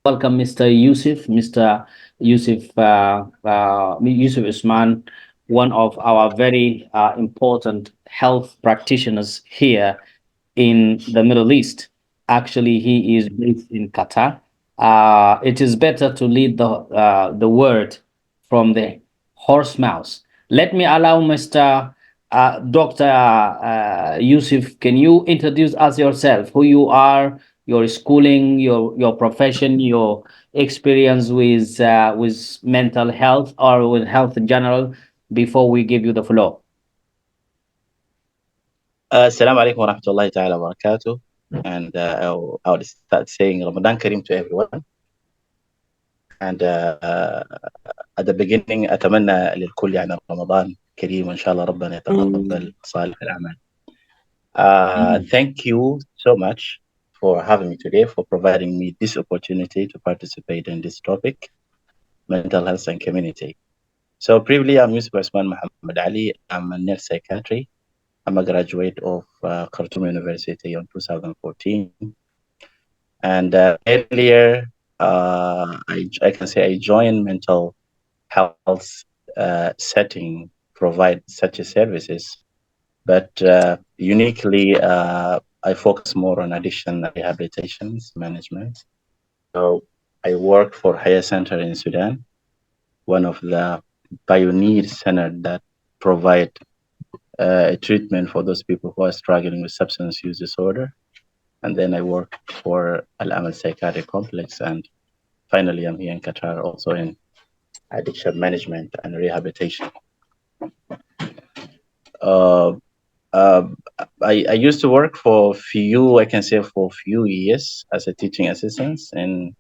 Welcome, Mr. Yusuf Usman, one of our very important health practitioners here in the Middle East. Actually, he is based in Qatar. It is better to lead the word from the horse mouth. Let me allow Mr. Dr. Yusuf. Can you introduce us yourself, who you are, your schooling, your profession, your experience with mental health or with health in general, before we give you the floor? Assalamu alaikum wa rahmatullahi ta'ala wa barakatuh. And I would start saying Ramadan Kareem to everyone. And at the beginning, أتمنى للكل يعني رمضان كريم وإن شاء الله ربنا يتقبل صالح الأعمال. Thank you so much for having me today, for providing me this opportunity to participate in this topic, mental health and community. So briefly, I'm Yusuf Osman Muhammad Ali. I'm a nurse psychiatry. I'm a graduate of Khartoum University in 2014. And earlier, I can say I joined mental health setting, provide such services, but uniquely, I focus more on addiction rehabilitations management. So I work for Haya Center in Sudan, one of the pioneer centers that provide treatment for those people who are struggling with substance use disorder. And then I work for Al Amal Psychiatric Complex. And finally, I'm here in Qatar also in addiction management and rehabilitation. Uh, uh, I used to work for I can say for few years as a teaching assistant in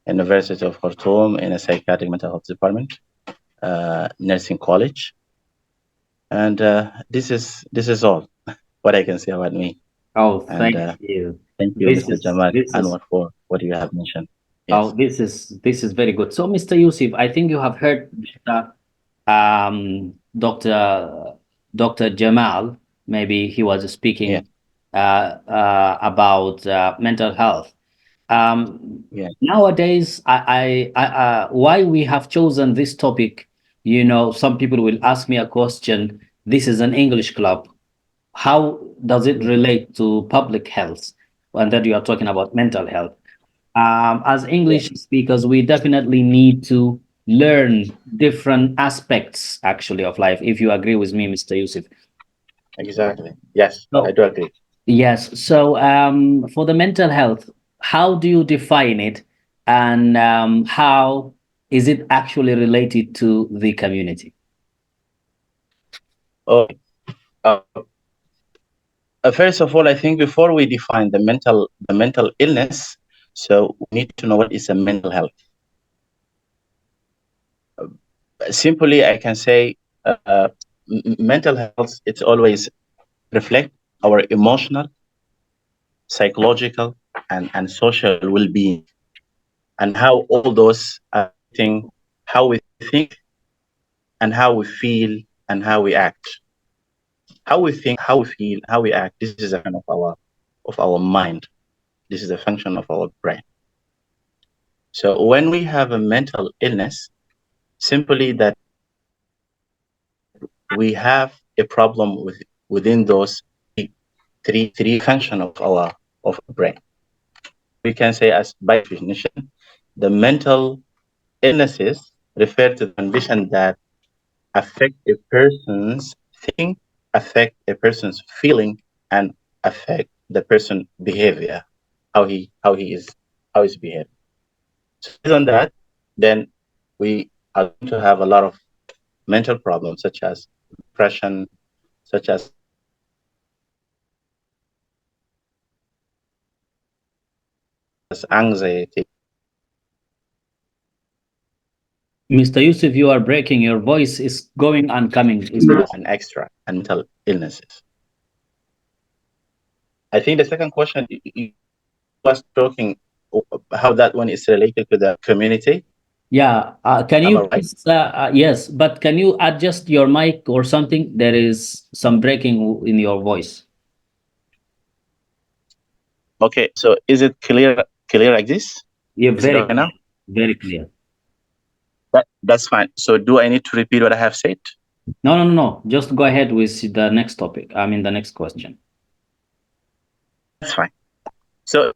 University of Khartoum in a psychiatric mental health department, nursing college. And this is all what I can say about me. Oh, And thank you. thank you, This Mr. is Jamal this is Anwar, for what you have mentioned. oh Yes. this is very good. So, Mr. Yusuf, I think you have heard Dr. Jamal. Maybe he was Yeah. speaking about mental health. Yeah. Nowadays, why we have chosen this topic, some people will ask me a question. This is an English club. How does it Mhm. relate to public health when that you are talking about mental health? As Yeah. English speakers, we definitely need to learn different aspects actually of life. If you agree with me, Mr. Yusuf. Exactly. Yes, I So do agree. yes. So for the mental health, how do you define it, and how is it actually related to the community? Okay. Uh, First of all, I think before we define the mental illness, so we need to know what is a mental health. Simply, I can say mental health. It's always reflect our emotional, psychological, and social well-being, and how all those affecting how we think and how we feel and how we act. How we think, how we feel, how we act. This is a kind of our mind. This is a function of our brain. So when we have a mental illness, simply that we have a problem within those three function of our brain. We can say, as by definition, the mental illnesses refer to the condition that affect a person's thinking, affect a person's feeling, and affect the person behavior, how he is how he's behaving. So based on that, then we are going to have a lot of mental problems such as depression, such as anxiety, Mr. Yusuf, you are breaking. Your voice is going and coming. and extra and mental illnesses. I think the second question you was talking how that one is related to the community. Yeah. Can Am you I right? please? Yes, but can you adjust your mic or something? There is some breaking in your voice. Okay. So is it clear like this? You're Is it very okay clear. now? Very clear. That's fine. So do I need to repeat what I have said? No, no, no, no. Just go ahead with the next topic. I mean, the next question. That's fine. So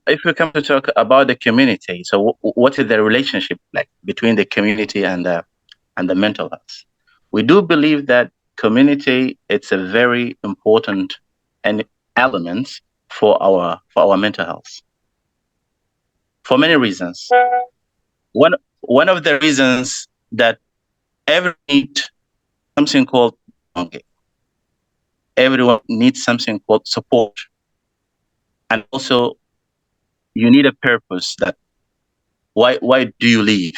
if we come to talk about the community, so what is the relationship like between the community and the mental health? We do believe that community it's a very important and element for our mental health for many reasons. One of the reasons that everyone needs something called belonging. Everyone needs something called support, and also you need a purpose. That why do you live?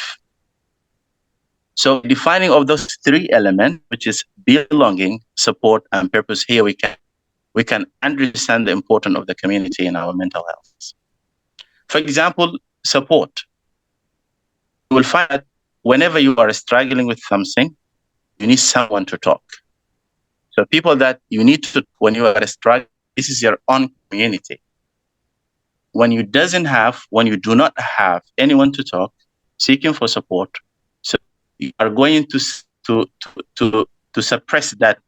So defining of those three elements, which is belonging, support, and purpose, here we can understand the importance of the community in our mental health. For example, support. You will find that whenever you are struggling with something, you need someone to talk. So people that you need to when you are struggling, this is your own community. When you do not have anyone to talk, seeking for support, so you are going to suppress that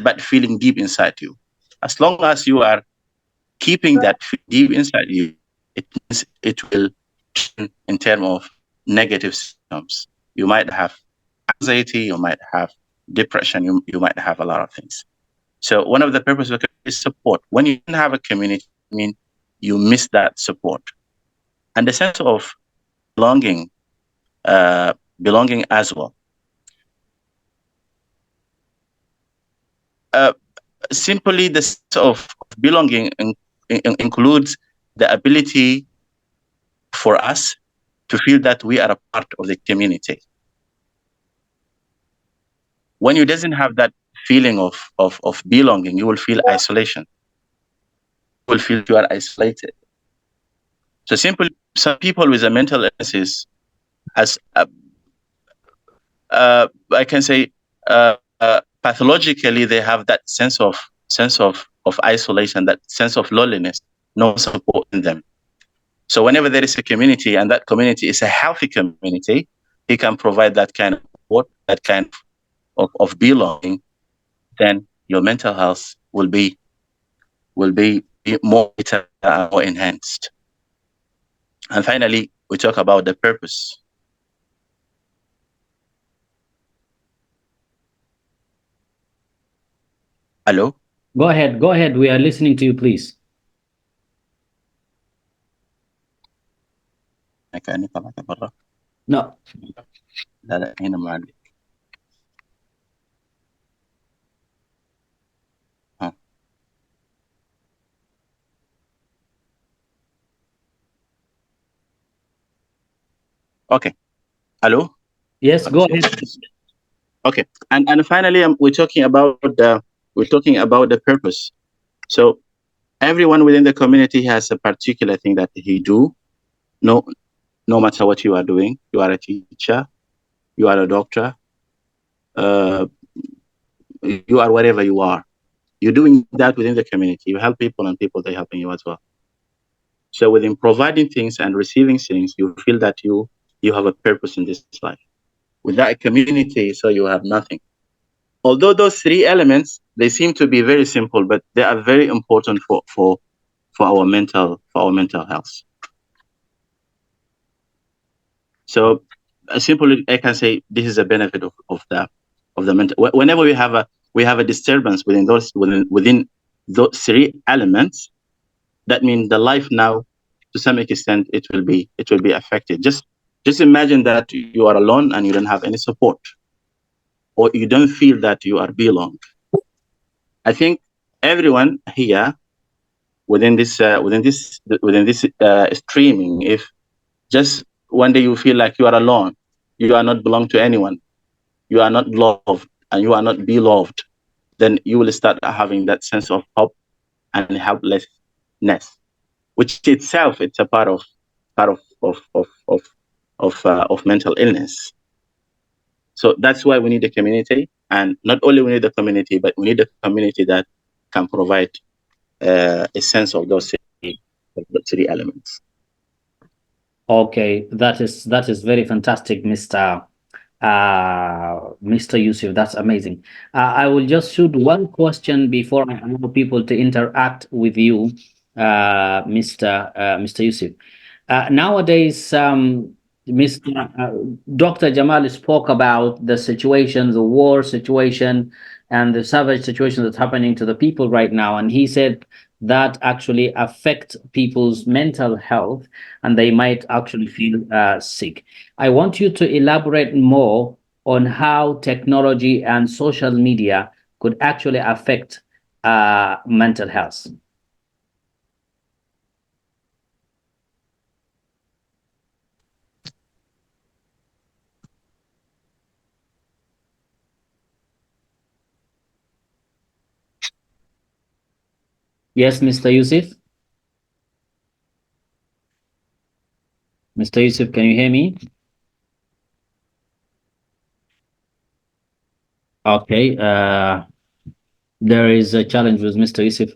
bad feeling deep inside you. As long as you are keeping that deep inside you, it means it will turn in terms of negative symptoms. You might have anxiety, you might have depression, you might have a lot of things. So one of the purposes of is support. When you don't have a community, I mean, you miss that support. And the sense of belonging, belonging as well. Uh, Simply, the sense of belonging includes the ability for us to feel that we are a part of the community. When you doesn't have that feeling of belonging, you will feel isolation. You will feel you are isolated. So simply, some people with a mental illness has I can say pathologically they have that sense of isolation, that sense of loneliness, no support in them. So whenever there is a community and that community is a healthy community, he can provide that kind of support, that kind of belonging, then your mental health will be more better, more enhanced. And finally, we talk about the purpose. Hello? Go ahead. Go ahead. We are listening to you, please. كأني طلعت برا. No. لا لا هنا ما عندي. ها. Okay. Hello? Yes, go ahead. Okay. And finally, we're talking about the purpose. So everyone within the community has a particular thing that he do. No, no matter what you are doing, you are a teacher, you are a doctor, uh, you are whatever you are. You're doing that within the community. You help people, and people they helping you as well. So within providing things and receiving things, you feel that you have a purpose in this life. Without a community, so you have nothing. Although those three elements they seem to be very simple, but they are very important for our mental health. So simply I can say this is a benefit of the mental. Whenever we have a disturbance within those three elements, that means the life now, to some extent, it will be affected. Just imagine that you are alone and you don't have any support, or you don't feel that you are belong. I think everyone here within this streaming, if just one day you feel like you are alone, you are not belong to anyone, you are not loved, and you are not beloved, then you will start having that sense of hope and helplessness, which itself it's a part of mental illness. So that's why we need a community, and not only we need the community, but we need a community that can provide a sense of those three elements. Okay, that is very fantastic, Mr. Yusuf. That's amazing. I will just shoot one question before I allow people to interact with you, Mr. Yusuf. Nowadays, Mr. Dr. Jamal spoke about the situation, the war situation, and the savage situation that's happening to the people right now. And he said that actually affect people's mental health and they might actually feel sick. I want you to elaborate more on how technology and social media could actually affect mental health. Yes, Mr. Yusuf? Mr. Yusuf, can you hear me? Okay. There is a challenge with Mr. Yusuf.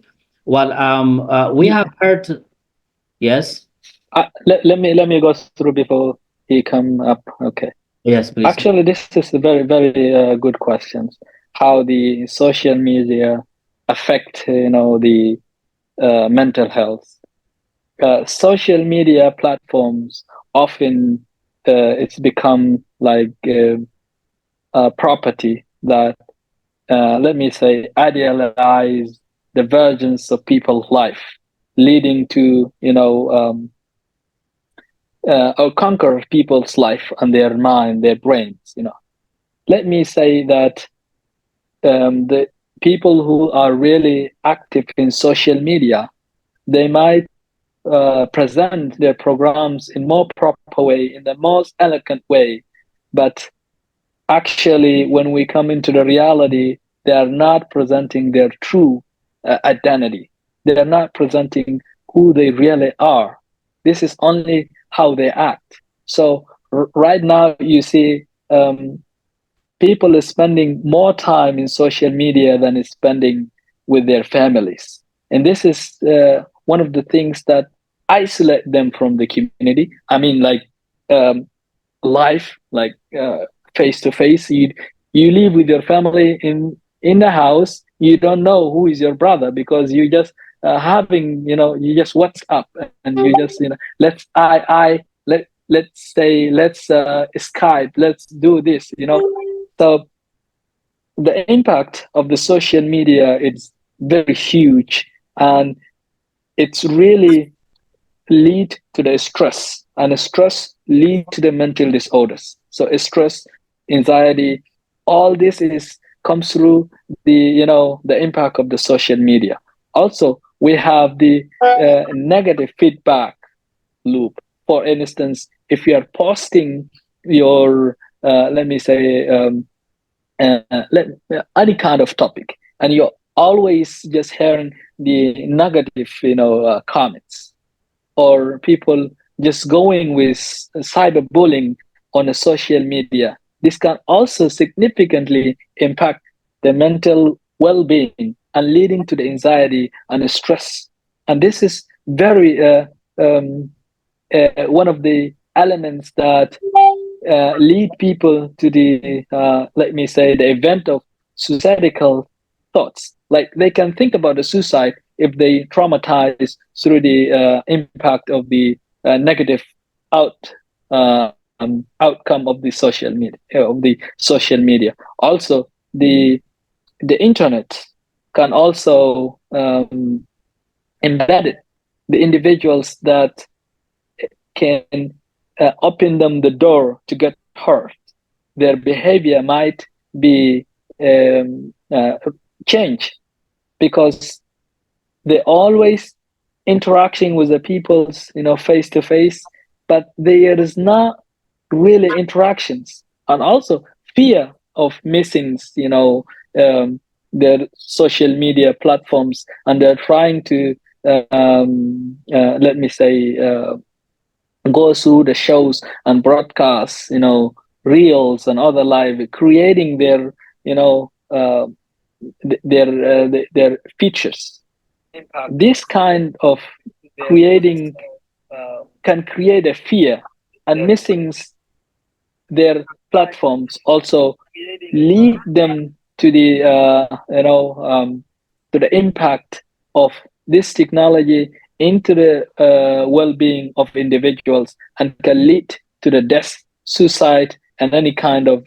Well, we Ye- have heard. Yes. let me go through before he come up. Okay. Yes, please. Actually, this is a very good questions. How the social media affect the mental health. Social media platforms often it's become like a property that let me say idealize the versions of people's life, leading to or conquer people's life and their mind, their brains. Let me say that the people who are really active in social media, they might present their programs in more proper way, in the most elegant way, but actually, when we come into the reality, they are not presenting their true identity. They are not presenting who they really are. This is only how they act. So right now, you see, people are spending more time in social media than is spending with their families, and this is one of the things that isolate them from the community. I mean, like um, life, like face to face. You live with your family in the house. You don't know who is your brother because you just having you just WhatsApp and you just let's let's say let's Skype, let's do this. So the impact of the social media is very huge, and it's really lead to the stress, and stress lead to the mental disorders. So stress, anxiety, all this is comes through the impact of the social media. Also, we have the negative feedback loop. For instance, if you are posting your let me say any kind of topic, and you're always just hearing the negative comments, or people just going with cyberbullying on a social media. This can also significantly impact the mental well-being and leading to the anxiety and the stress. And this is very um, one of the elements that lead people to the let me say the event of suicidal thoughts. Like they can think about the suicide if they traumatize through the impact of the negative out outcome of the social media. Also, the internet can also embed it, the individuals that can open them the door to get hurt. Their behavior might be changed because they always interacting with the people's face to face, but there is not really interactions, and also fear of missing their social media platforms, and they're trying to let me say go through the shows and broadcasts, reels and other live, creating their, their features. This kind of creating can create a fear, and missing their platforms also lead them to the to the impact of this technology into the well-being of individuals, and can lead to the death, suicide, and any kind of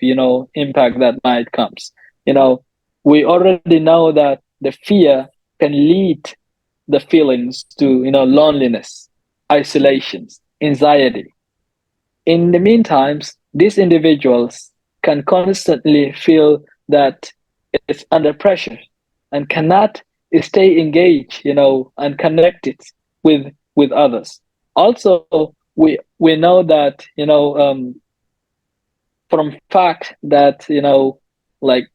impact that might comes. We already know that the fear can lead the feelings to loneliness, isolations, anxiety. In the meantime, these individuals can constantly feel that it's under pressure and cannot stay engaged, and connected with others. Also, we know that from fact that like,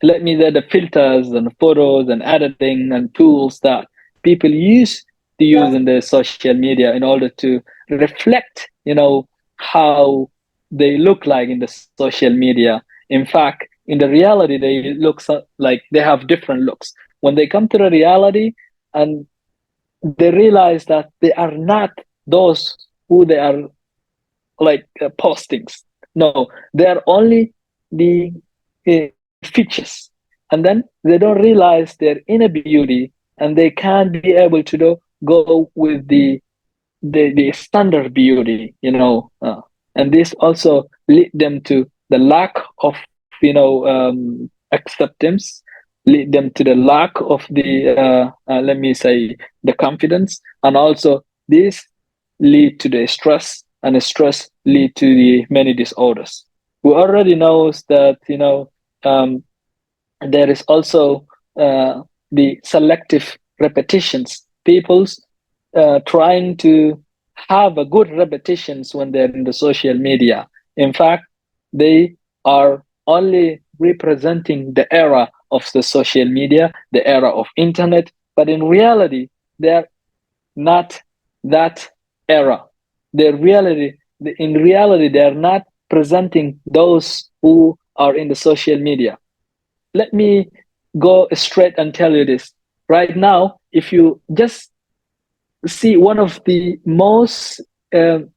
let me say, the filters and photos and editing and tools that people use to use in the social media in order to reflect how they look like in the social media. In fact, in the reality they look like they have different looks. When they come to the reality, and they realize that they are not those who they are, like, postings. No, they are only the features, and then they don't realize their inner beauty, and they can't be able to go with the standard beauty, and this also lead them to the lack of acceptance, lead them to the lack of the let me say, the confidence, and also this lead to the stress, and the stress lead to the many disorders. We already knows that there is also the selective repetitions. People's trying to have a good repetitions when they're in the social media. In fact, they are only representing the era of the social media, the era of internet, but in reality, they're not that era. In reality, they are not presenting those who are in the social media. Let me go straight and tell you this. Right now, if you just see one of the most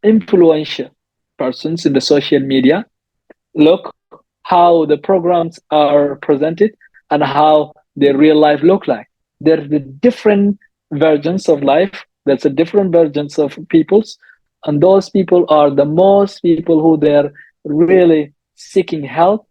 influential persons in the social media, look how the programs are presented and how their real life look like. There's the different versions of life. There's a different versions of peoples, and those people are the most people who they're really seeking help,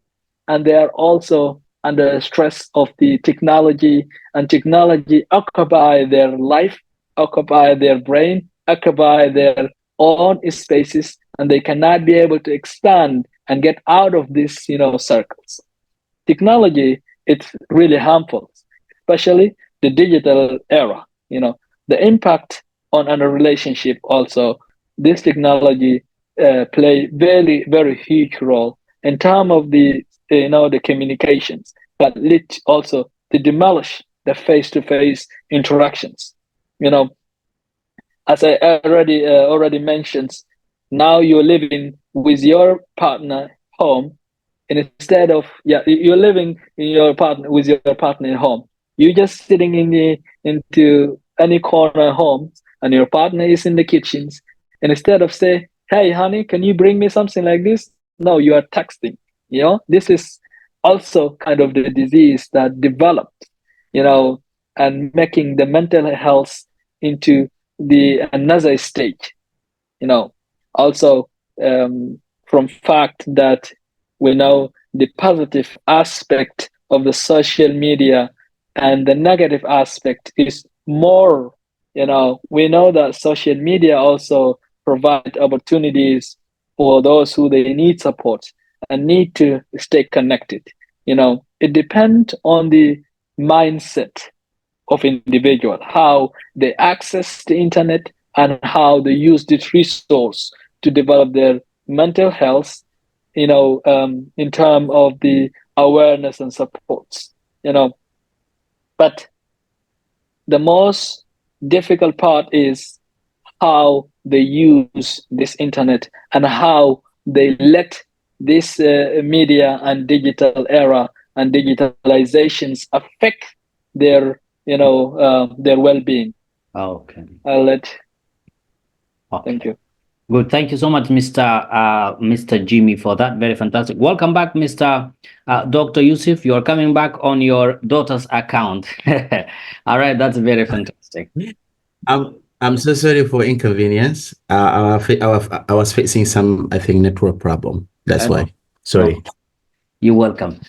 and they are also under stress of the technology, and technology occupy their life, occupy their brain, occupy their own spaces, and they cannot be able to expand and get out of these circles. Technology, it's really harmful, especially the digital era. The impact on a relationship also. This technology play very huge role in terms of the communications, but lead also to demolish the face-to-face interactions. You know, as I already mentioned, now you're living with your partner home, and instead of, yeah, you're living in your partner with your partner at home. You're just sitting into any corner home, and your partner is in the kitchens. And instead of say, "Hey, honey, can you bring me something like this?" No, you are texting. This is also kind of the disease that developed, and making the mental health into the another stage. Also, from fact that we know the positive aspect of the social media, and the negative aspect is more. We know that social media also provide opportunities for those who they need support and need to stay connected. It depends on the mindset of individual, how they access the internet, and how they use this resource to develop their mental health, in terms of the awareness and supports. But the most difficult part is how they use this internet, and how they let this media and digital era and digitalizations affect their their well-being. Okay. I'll let. Thank Okay. you. Good. Thank you so much, Mr. Jimmy, for that. Very fantastic. Welcome back, Mr. Dr. Yusuf. You are coming back on your daughter's account. All right, that's very fantastic. I'm so sorry for inconvenience. I was facing some, I think, network problem. That's No, why. no, Sorry. you're welcome.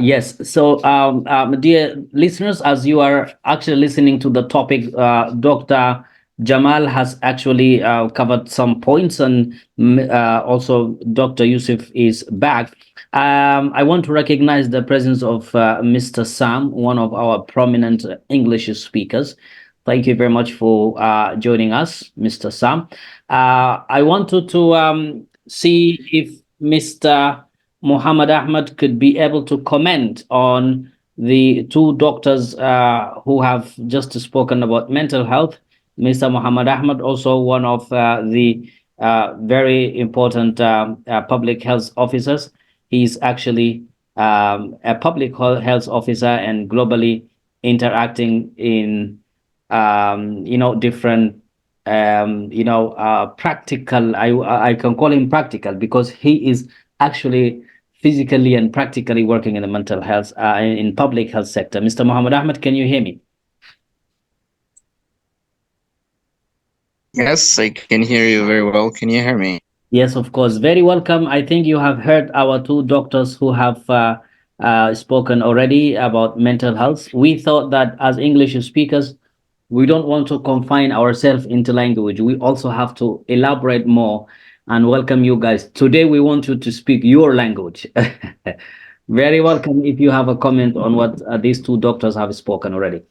Yes. So, dear listeners, as you are actually listening to the topic, Dr. Jamal has actually covered some points, and also Dr. Yusuf is back. I want to recognize the presence of Mr. Sam, one of our prominent English speakers. Thank you very much for joining us, Mr. Sam. I wanted to see if Mr. Muhammad Ahmad could be able to comment on the two doctors who have just spoken about mental health. Mr. Muhammad Ahmad, also one of the very important public health officers. He's actually a public health officer and globally interacting in different practical. I can call him practical because he is actually physically and practically working in the mental health in public health sector. Mr. Muhammad Ahmed, can you hear me? Yes, I can hear you very well. Can you hear me? Yes, of course. Very welcome. I think you have heard our two doctors who have spoken already about mental health. We thought that as English speakers, we don't want to confine ourselves into language. We also have to elaborate more and welcome you guys. Today, we want you to speak your language. Very welcome if you have a comment on what these two doctors have spoken already.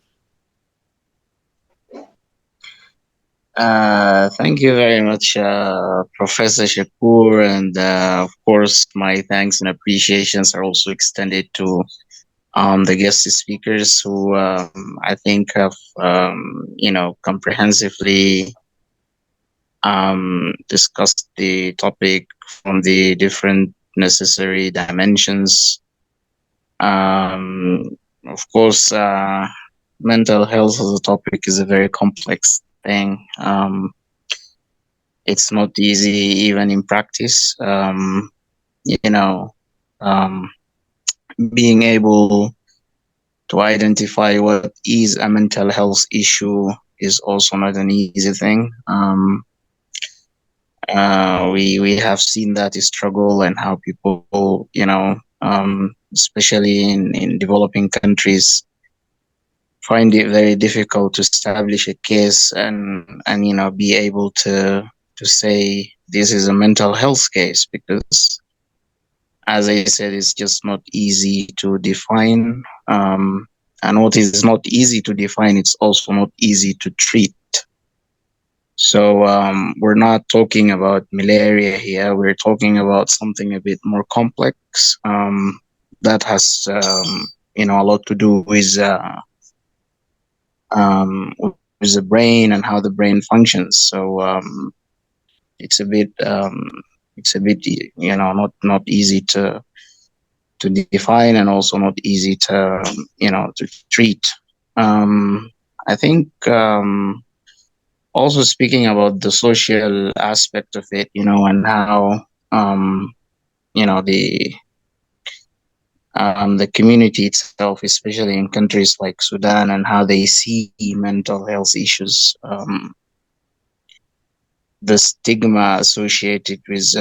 Thank you very much, Professor Shakur, and of course, my thanks and appreciations are also extended to the guest speakers who I think have comprehensively discussed the topic from the different necessary dimensions. Of course, mental health as a topic is a very complex thing. It's not easy even in practice. You know, um, being able to identify what is a mental health issue is also not an easy thing. We have seen that struggle and how people, especially in developing countries, find it very difficult to establish a case and be able to say this is a mental health case, because as I said, it's just not easy to define, and what is not easy to define, it's also not easy to treat. So we're not talking about malaria here, we're talking about something a bit more complex, that has a lot to do with the brain and how the brain functions. So it's a bit not easy to define, and also not easy to treat. I think also speaking about the social aspect of it, and how the community itself, especially in countries like Sudan, and how they see mental health issues, the stigma associated with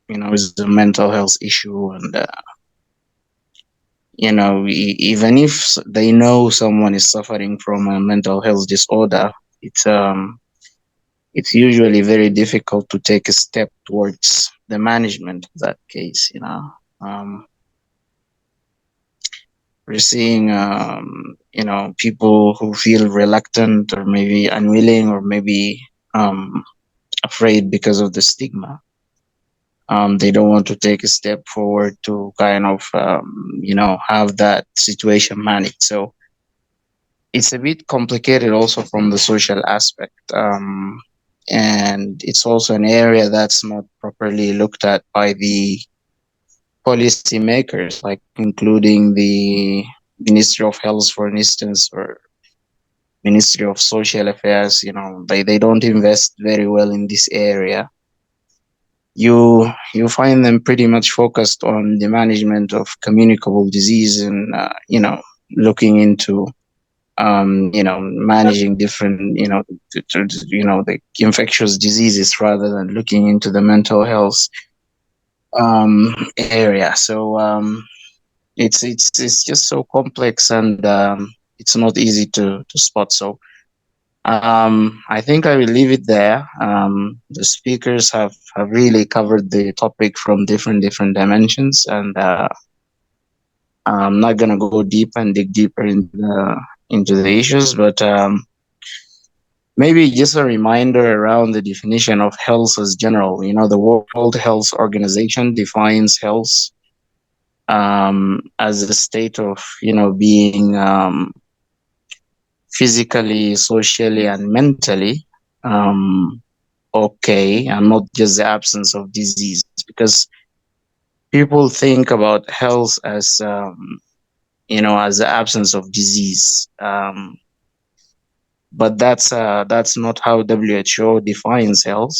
with the mental health issue, and even if they know someone is suffering from a mental health disorder, it's usually very difficult to take a step towards the management of that case. We're seeing people who feel reluctant, or maybe unwilling, or maybe afraid because of the stigma. They don't want to take a step forward to kind of have that situation managed. So it's a bit complicated also from the social aspect, and it's also an area that's not properly looked at by the policy makers, like including the Ministry of Health, for instance, or Ministry of Social Affairs, you know, they don't invest very well in this area. You find them pretty much focused on the management of communicable disease and you know, looking into managing different, the infectious diseases rather than looking into the mental health area. So it's just so complex, and it's not easy to spot. So I think I will leave it there. The speakers have really covered the topic from different dimensions, and I'm not gonna go deep and dig deeper into the issues, but maybe just a reminder around the definition of health as general. You know, the World Health Organization defines health as a state of, you know, being physically, socially, and mentally okay, and not just the absence of disease. Because people think about health as as the absence of disease. But that's not how WHO defines health.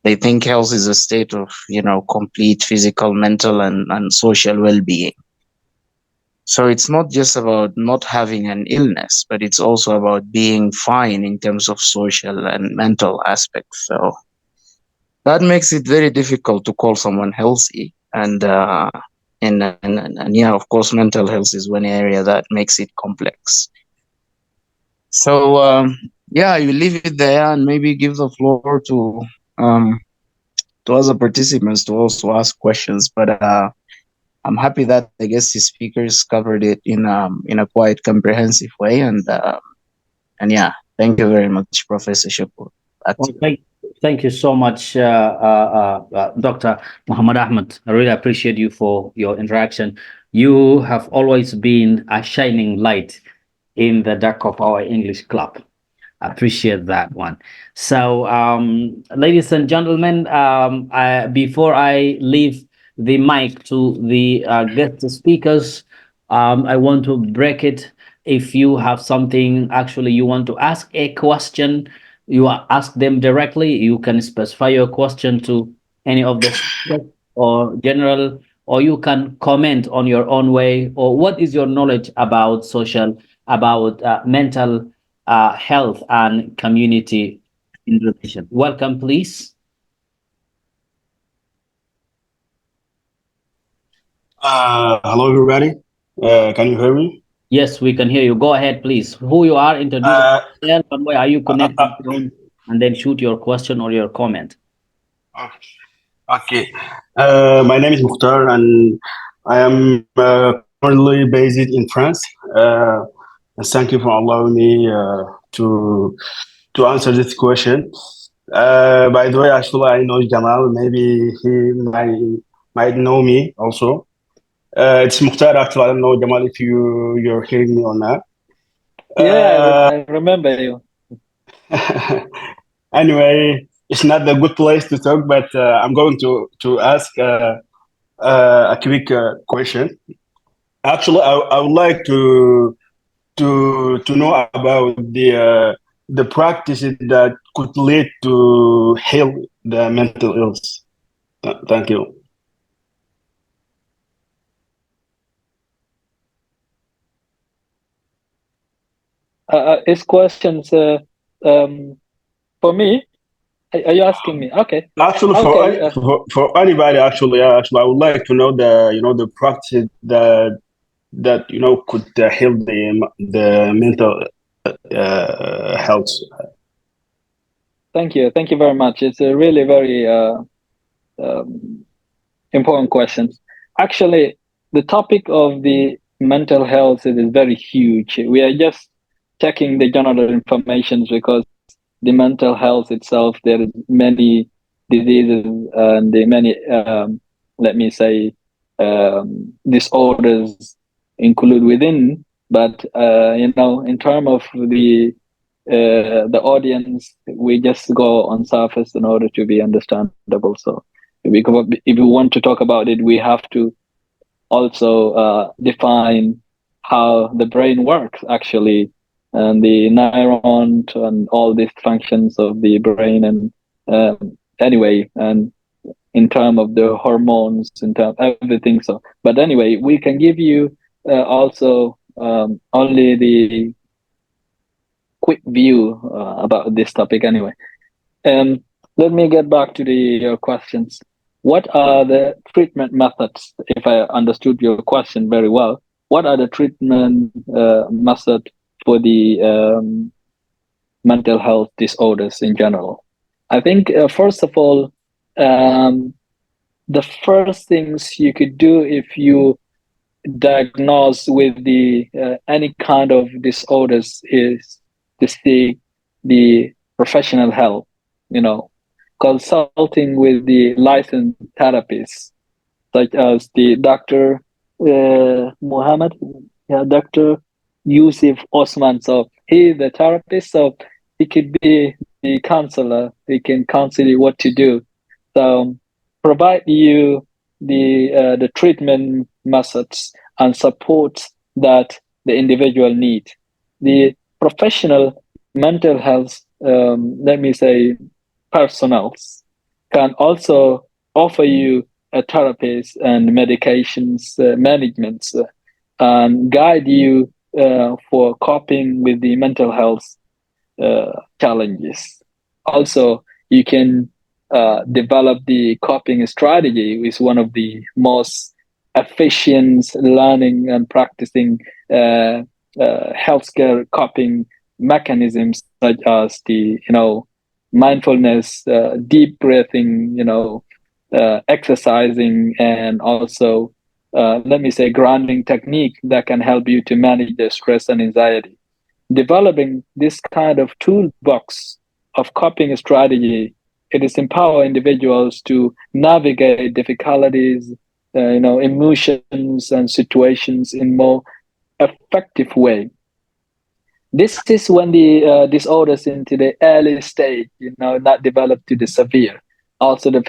They think health is a state of, you know, complete physical, mental, and social well-being. So it's not just about not having an illness, but it's also about being fine in terms of social and mental aspects. So that makes it very difficult to call someone healthy. And yeah, of course, mental health is one area that makes it complex. So yeah, you leave it there and maybe give the floor to other participants to also ask questions. But I'm happy that I guess the speakers covered it in a quite comprehensive way. And yeah, thank you very much, Professor Shakur. Well, thank you so much, Dr. Muhammad Ahmed. I really appreciate you for your interaction. You have always been a shining light in the dark of our English club. I appreciate that one. So, ladies and gentlemen, before I leave the mic to the guest speakers, I want to break it. If you have something, actually, you want to ask a question, ask them directly. You can specify your question to any of the speakers or general, or you can comment on your own way. Or what is your knowledge about about mental health and community in relation? Welcome, please. Hello, everybody. Can you hear me? Yes, we can hear you. Go ahead, please. Who you are, introduce yourself, and where are you connected from, and then shoot your question or your comment. Okay. My name is Mukhtar, and I am currently based in France. And thank you for allowing me to answer this question. By the way, actually, I know Jamal. Maybe he might know me also. It's Mukhtar. Actually, I don't know Jamal if you're hearing me or not. Yeah, I remember you. Anyway, it's not a good place to talk, but I'm going to ask a quick question. Actually, I would like to know about the practices that could lead to heal the mental illness. Thank you. His questions for me. Are you asking me? Okay. Actually, Okay. For anybody, actually, I would like to know the practice that could heal the mental health. Thank you very much. It's a really very important question. Actually, the topic of the mental health is very huge. We are just checking the general information because the mental health itself, there is many diseases and the many let me say disorders included within, but in terms of the audience, we just go on surface in order to be understandable. So if we want to talk about it, we have to also define how the brain works actually, and the neurons and all these functions of the brain, and anyway, and in terms of the hormones, in terms everything. So, but anyway, we can give you also only the quick view about this topic anyway. Let me get back to your questions. What are the treatment methods? If I understood your question very well, what are the treatment methods for the mental health disorders in general? I think first of all, um, the first things you could do if you diagnose with the any kind of disorders is to seek the professional help, you know, consulting with the licensed therapists such as the Dr. Muhammad, yeah, Dr. Yusuf Osman. So he the therapist, so he could be the counselor. He can counsel you what to do. So provide you the treatment methods and support that the individual need. The professional mental health, let me say, personnels can also offer you a therapist and medications management and guide you for coping with the mental health challenges. Also, you can develop the coping strategy, which is one of the most efficient learning and practicing healthcare coping mechanisms, such as the mindfulness, deep breathing, exercising, and also let me say grounding technique that can help you to manage the stress and anxiety. Developing this kind of toolbox of coping strategy, it is empower individuals to navigate difficulties, emotions and situations in more effective way. This is when the disorders into the early stage, not developed to the severe. Also, the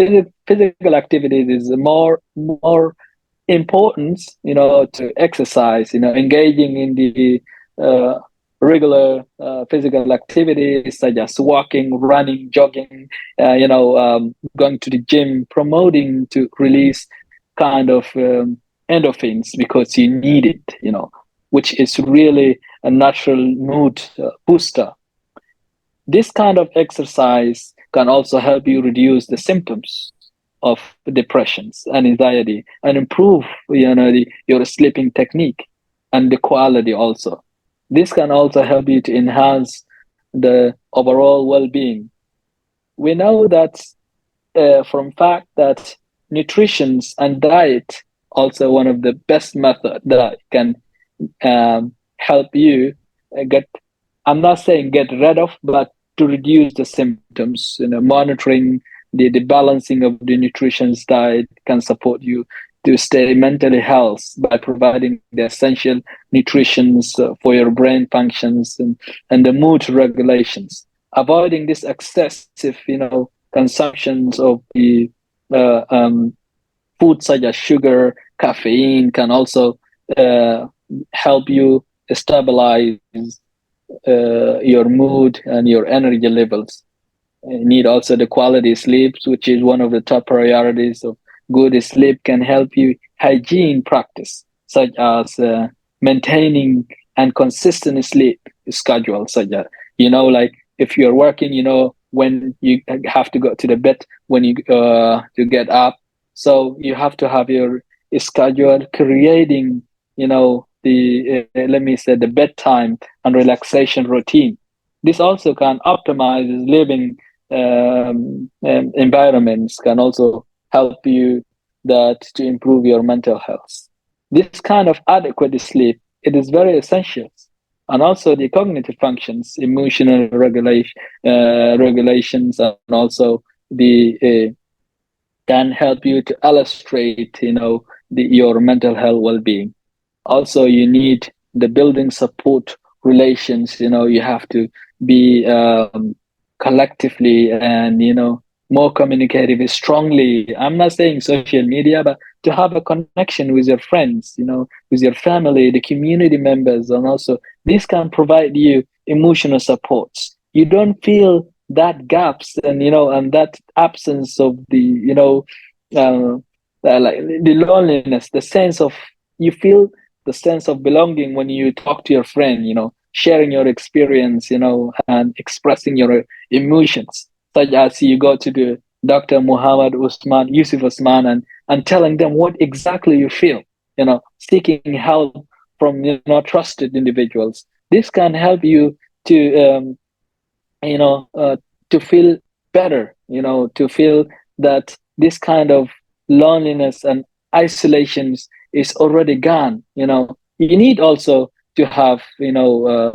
physical activities is more important, to exercise, engaging in the uh, regular physical activities such as walking, running, jogging, going to the gym, promoting to release kind of endorphins because you need it, which is really a natural mood booster. This kind of exercise can also help you reduce the symptoms of depressions and anxiety and improve your sleeping technique and the quality also. This can also help you to enhance the overall well-being. We know that from fact that nutrition and diet also one of the best method that can help you get, I'm not saying get rid of, but to reduce the symptoms. Monitoring the balancing of the nutrition diet can support you to stay mentally healthy by providing the essential nutrition for your brain functions and the mood regulations. Avoiding this excessive, consumptions of the food such as sugar, caffeine can also help you stabilize your mood and your energy levels. You need also the quality sleeps, which is one of the top priorities of good sleep can help you hygiene practice, such as maintaining and consistent sleep schedule, such as, like if you're working, when you have to go to the bed, when you get up. So you have to have your schedule creating, the let me say the bedtime and relaxation routine. This also can optimize living environments, can also help you that to improve your mental health. This kind of adequate sleep, it is very essential. And also the cognitive functions, emotional regulations, and also the can help you to illustrate, your mental health well-being. Also, you need the building support relations. You have to be collectively and more communicative strongly. I'm not saying social media, but to have a connection with your friends, with your family, the community members, and also this can provide you emotional supports. You don't feel that gaps and and that absence of the uh, like the loneliness, the sense of you feel the sense of belonging when you talk to your friend, sharing your experience, and expressing your emotions, such as you go to the Dr. Muhammad Usman, Yusuf Usman, and telling them what exactly you feel, seeking help from trusted individuals. This can help you to you know uh, to feel better, to feel that this kind of loneliness and isolations is already gone. You need also to have let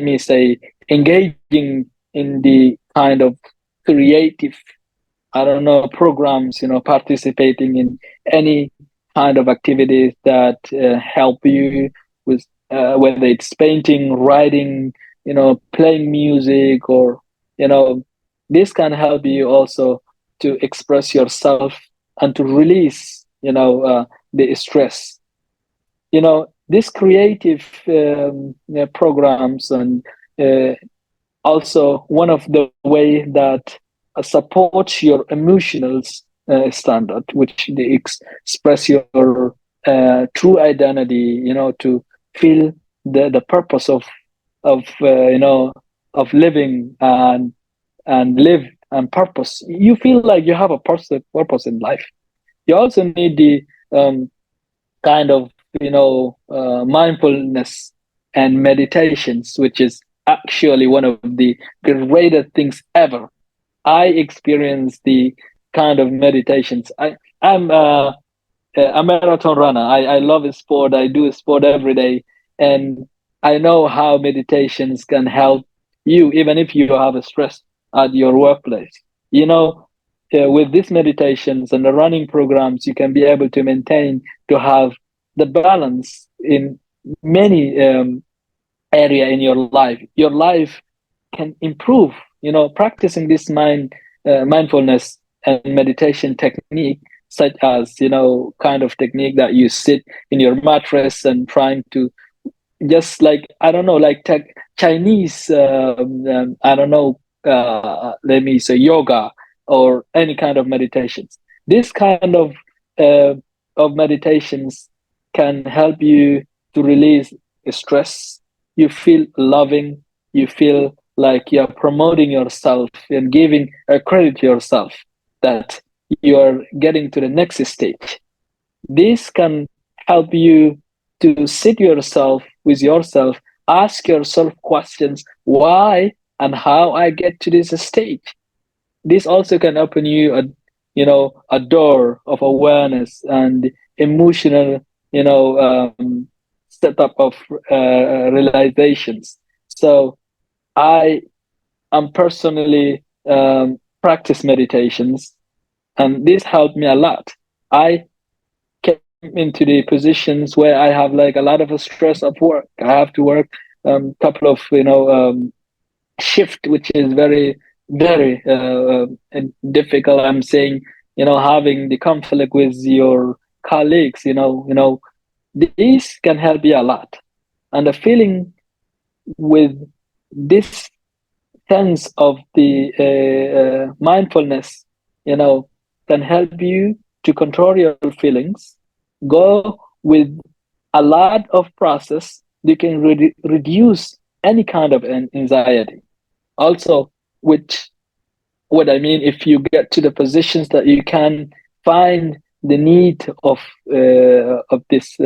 me say, engaging in the kind of creative, I don't know, programs, participating in any kind of activities that help you with whether it's painting, writing, playing music, or this can help you also to express yourself and to release the stress. These creative programs and uh, also one of the way that supports your emotional standard, which they express your true identity, to feel the purpose of living and live and purpose. You feel like you have a purpose in life. You also need the kind of mindfulness and meditations, which is actually one of the greatest things ever. I experience the kind of meditations. I'm a marathon runner. I love sport. I do sport every day, and I know how meditations can help you, even if you have a stress at your workplace. You know, with these meditations and the running programs, you can be able to maintain to have the balance in many area in your life. Your life can improve. Practicing this mindfulness and meditation technique, such as kind of technique that you sit in your mattress and trying to just like I don't know, like Chinese, I don't know, let me say yoga or any kind of meditations. This kind uh, of meditations can help you to release stress. You feel loving. You feel like you're promoting yourself and giving a credit to yourself that you are getting to the next stage. This can help you to sit yourself with yourself, ask yourself questions why and how I get to this stage. This also can open you a door of awareness and emotional setup of realizations. So I am personally practice meditations, and this helped me a lot. I came into the positions where I have like a lot of stress of work. I have to work couple of shift, which is very very difficult. I'm saying having the conflict with your colleagues. These can help you a lot, and the feeling with this sense of the mindfulness, can help you to control your feelings, go with a lot of process. You can reduce any kind of anxiety. Also, which what I mean, if you get to the positions that you can find the need of this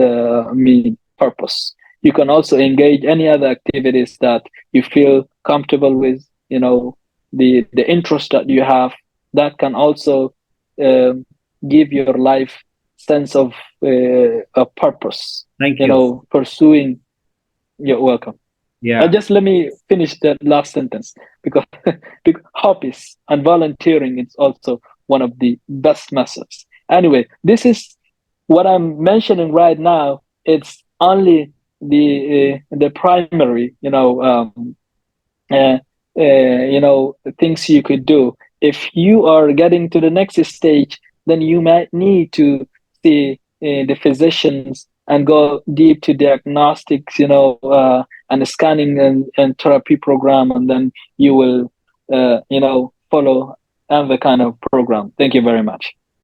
purpose, you can also engage any other activities that you feel comfortable with. The interest that you have, that can also um, give your life sense of a purpose. Thank you. Pursuing. You're welcome. Yeah. Just let me finish the last sentence, because, because hobbies and volunteering is also one of the best methods. Anyway, this is what I'm mentioning right now. It's only the primary, things you could do. if you are getting to the next stage, then you might need to see the physicians and go deep to diagnostics, and scanning and therapy program, and then you will, follow other kind of program. Thank you very much.